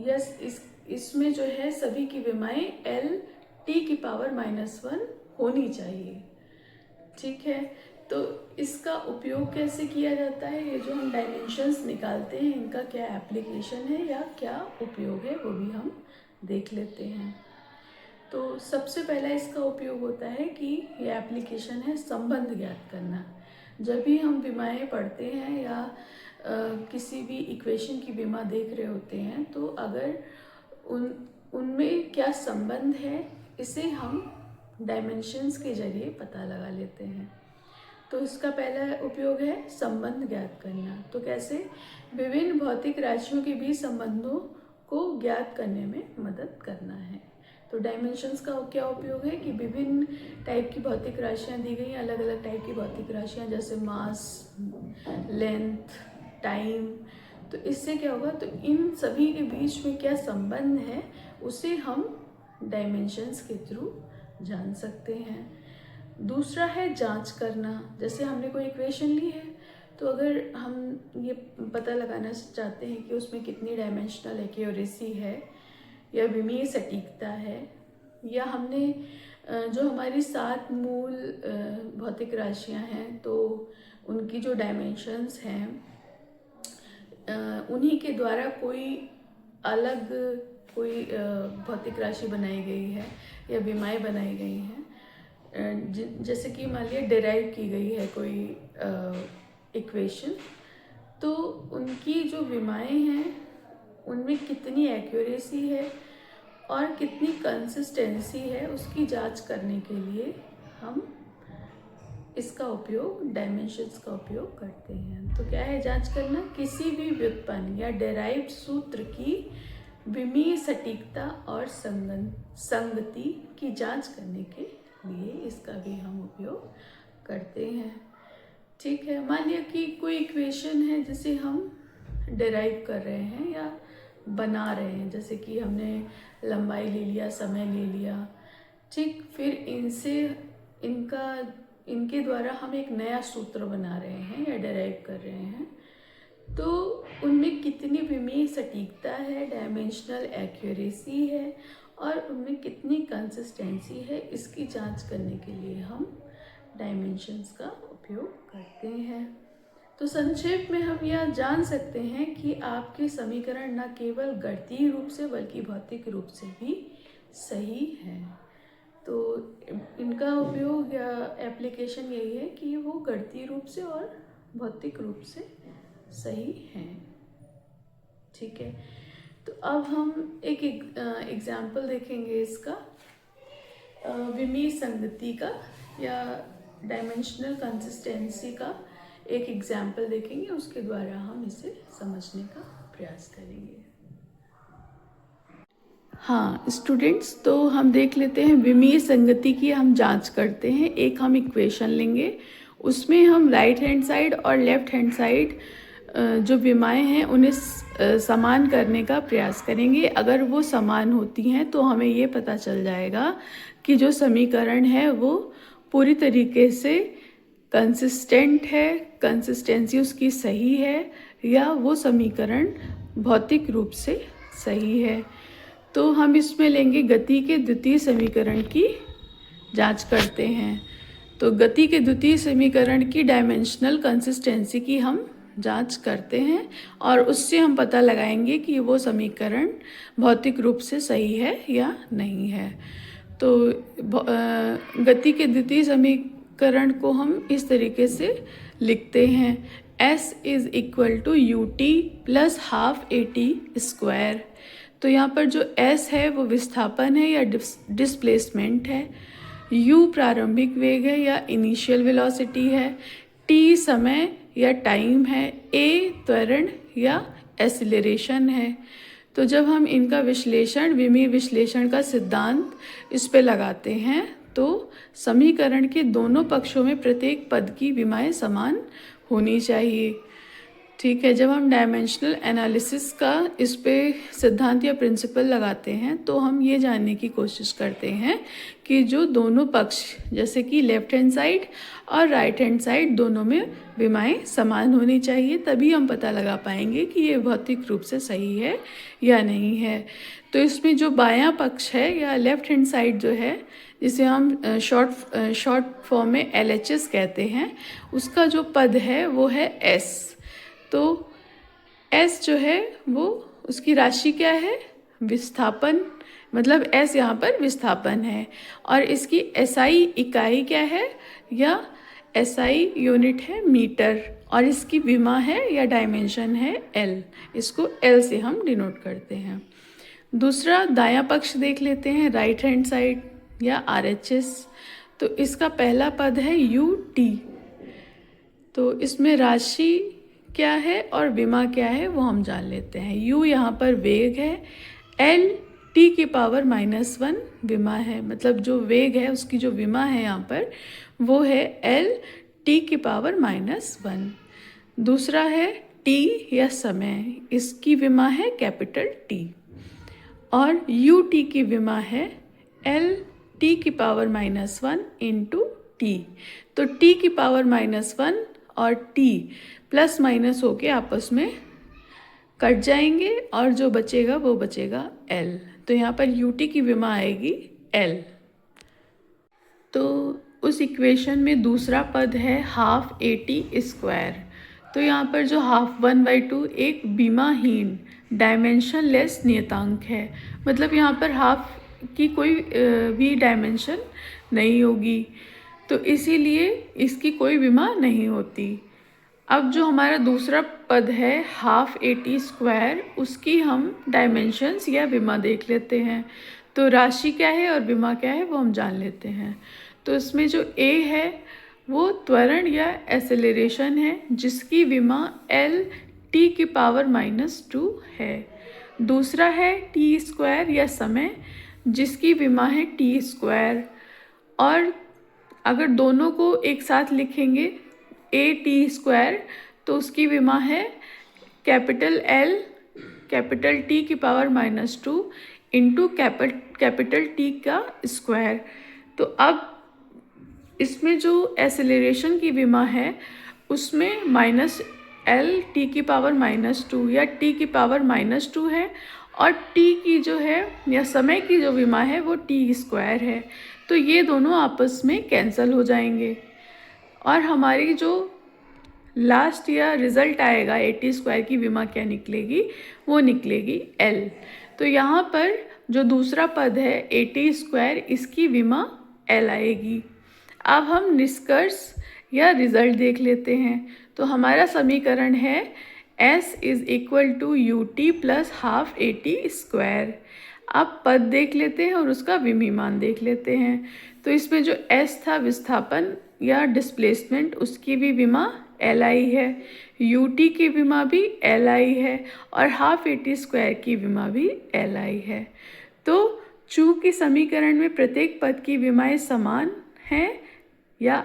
Yes, इसमें जो है सभी की विमाएं L T⁻⁻1 होनी चाहिए। ठीक है, तो इसका उपयोग कैसे किया जाता है, ये जो हम डायमेंशंस निकालते हैं इनका क्या एप्लीकेशन है या क्या उपयोग है वो भी हम देख लेते हैं। तो सबसे पहला इसका उपयोग होता है कि ये एप्लीकेशन है संबंध ज्ञात करना। जब भी हम विमाएं पढ़ते हैं या किसी भी इक्वेशन की विमा देख रहे होते हैं तो अगर उनमें क्या संबंध है इसे हम डायमेंशंस के जरिए पता लगा लेते हैं। तो इसका पहला उपयोग है संबंध ज्ञात करना। तो कैसे, विभिन्न भौतिक राशियों के बीच संबंधों को ज्ञात करने में मदद करना है। तो डायमेंशंस का क्या उपयोग है कि विभिन्न टाइप की भौतिक राशियाँ दी गई, अलग अलग टाइप की भौतिक राशियाँ जैसे मास, लेंथ, टाइम। तो इससे क्या होगा, तो इन सभी के बीच में क्या संबंध है उसे हम डायमेंशंस के थ्रू जान सकते हैं। दूसरा है जांच करना। जैसे हमने कोई इक्वेशन ली है तो अगर हम ये पता लगाना चाहते हैं कि उसमें कितनी डायमेंशनल एक्यूरेसी है या विमीय सटीकता है, या हमने जो हमारी 7 मूल भौतिक राशियां हैं तो उनकी जो डायमेंशंस हैं उन्हीं के द्वारा कोई अलग कोई भौतिक राशि बनाई गई है या विमाएं बनाई गई हैं, जैसे कि मान लिया डिराइव की गई है कोई इक्वेशन, तो उनकी जो विमाएं हैं उनमें कितनी एक्यूरेसी है और कितनी कंसिस्टेंसी है उसकी जांच करने के लिए हम इसका उपयोग, डायमेंशंस का उपयोग करते हैं। तो क्या है जांच करना, किसी भी व्युत्पन्न या डेराइव्ड सूत्र की विमीय सटीकता और संगति की जांच करने के लिए इसका भी हम उपयोग करते हैं। ठीक है, मान लिया कि कोई इक्वेशन है जिसे हम डेराइव कर रहे हैं या बना रहे हैं, जैसे कि हमने लंबाई ले लिया, समय ले लिया। ठीक, फिर इनके द्वारा हम एक नया सूत्र बना रहे हैं या डेराइव कर रहे हैं, तो उनमें कितनी विमीय सटीकता है, डायमेंशनल एक्यूरेसी है और उनमें कितनी कंसिस्टेंसी है, इसकी जांच करने के लिए हम डायमेंशंस का उपयोग करते हैं। तो संक्षेप में हम यह जान सकते हैं कि आपके समीकरण न केवल गणितीय रूप से बल्कि भौतिक रूप से भी सही है। तो इनका उपयोग या एप्लीकेशन यही है कि वो गणितीय रूप से और भौतिक रूप से सही हैं। ठीक है, तो अब हम एक एग्जाम्पल देखेंगे इसका, विमीय संगति का या डायमेंशनल कंसिस्टेंसी का एक एग्जाम्पल देखेंगे, उसके द्वारा हम इसे समझने का प्रयास करेंगे। हाँ स्टूडेंट्स, तो हम देख लेते हैं विमीय संगति की हम जांच करते हैं। एक हम इक्वेशन लेंगे, उसमें हम राइट हैंड साइड और लेफ्ट हैंड साइड जो विमाएं हैं उन्हें समान करने का प्रयास करेंगे। अगर वो समान होती हैं तो हमें ये पता चल जाएगा कि जो समीकरण है वो पूरी तरीके से कंसिस्टेंट है, कंसिस्टेंसी उसकी सही है, या वो समीकरण भौतिक रूप से सही है। तो हम इसमें लेंगे गति के द्वितीय समीकरण की जांच करते हैं। तो गति के द्वितीय समीकरण की डायमेंशनल कंसिस्टेंसी की हम जांच करते हैं और उससे हम पता लगाएंगे कि वो समीकरण भौतिक रूप से सही है या नहीं है। तो गति के द्वितीय समीकरण को हम इस तरीके से लिखते हैं, S = ut + ½ at²। तो यहाँ पर जो S है वो विस्थापन है या डिस्प्लेसमेंट है, U प्रारंभिक वेग है या इनिशियल वेलोसिटी है, T समय या टाइम है, A त्वरण या एक्सीलरेशन है। तो जब हम इनका विश्लेषण, विमीय विश्लेषण का सिद्धांत इस पे लगाते हैं तो समीकरण के दोनों पक्षों में प्रत्येक पद की विमाएं समान होनी चाहिए। ठीक है, जब हम डायमेंशनल एनालिसिस का इस पे सिद्धांत या प्रिंसिपल लगाते हैं तो हम ये जानने की कोशिश करते हैं कि जो दोनों पक्ष जैसे कि लेफ्ट हैंड साइड और राइट हैंड साइड दोनों में विमाएं समान होनी चाहिए, तभी हम पता लगा पाएंगे कि ये भौतिक रूप से सही है या नहीं है। तो इसमें जो बायां पक्ष है या लेफ्ट हैंड साइड जो है, जिसे हम शॉर्ट फॉर्म में LHS कहते हैं, उसका जो पद है वो है S। तो S जो है वो उसकी राशि क्या है, विस्थापन, मतलब S यहाँ पर विस्थापन है। और इसकी SI इकाई क्या है, या SI यूनिट है मीटर, और इसकी विमा है या डायमेंशन है L। इसको L से हम डिनोट करते हैं। दूसरा दायां पक्ष देख लेते हैं, राइट हैंड साइड या RHS। तो इसका पहला पद है UT। तो इसमें राशि क्या है और विमा क्या है वो हम जान लेते हैं। U यहाँ पर वेग है, L T की पावर -1 विमा है, मतलब जो वेग है उसकी जो विमा है यहाँ पर वो है L T की पावर -1। दूसरा है T या समय, इसकी विमा है कैपिटल T। और UT की विमा है L T की पावर -1 इंटू T। तो T की पावर -1 और T प्लस माइनस होके आपस में कट जाएंगे और जो बचेगा वो बचेगा L। तो यहाँ पर UT की विमा आएगी L। तो उस इक्वेशन में दूसरा पद है हाफ AT²। तो यहाँ पर जो हाफ 1/2 एक विमाहीन डायमेंशनलेस नियतांक है, मतलब यहाँ पर हाफ की कोई भी डायमेंशन नहीं होगी, तो इसीलिए इसकी कोई विमा नहीं होती। अब जो हमारा दूसरा पद है हाफ AT², उसकी हम डायमेंशंस या विमा देख लेते हैं। तो राशि क्या है और विमा क्या है वो हम जान लेते हैं। तो इसमें जो A है वो त्वरण या एसेलरेशन है, जिसकी विमा L T की पावर -2 है। दूसरा है T² या समय, जिसकी विमा है T²। और अगर दोनों को एक साथ लिखेंगे AT² तो उसकी विमा है कैपिटल L कैपिटल T की पावर -2 इंटू कैपिटल T का स्क्वायर। तो अब इसमें जो एसेलरेशन की विमा है उसमें -L T की पावर -2 या T की पावर -2 है, और T की जो है या समय की जो विमा है वो T² है। तो ये दोनों आपस में कैंसिल हो जाएंगे और हमारी जो लास्ट या रिज़ल्ट आएगा AT² की विमा क्या निकलेगी, वो निकलेगी L। तो यहाँ पर जो दूसरा पद है AT², इसकी विमा L आएगी। अब हम निष्कर्ष या रिज़ल्ट देख लेते हैं। तो हमारा समीकरण है S = UT + हाफ AT²। अब पद देख लेते हैं और उसका विमी मान देख लेते हैं। तो इसमें जो S था विस्थापन या डिस्प्लेसमेंट, उसकी भी विमा Li है, UT की विमा भी Li है, और हाफ AT² की विमा भी Li है। तो चूँकि समीकरण में प्रत्येक पद की विमाएं समान हैं या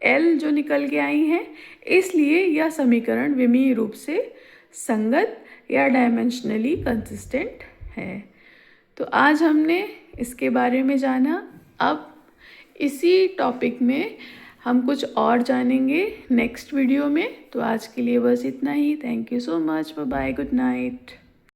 L जो निकल के आई हैं, इसलिए यह समीकरण विमीय रूप से संगत या डायमेंशनली कंसिस्टेंट है। तो आज हमने इसके बारे में जाना। अब इसी टॉपिक में हम कुछ और जानेंगे नेक्स्ट वीडियो में। तो आज के लिए बस इतना ही। Thank you so much. Bye bye, good night.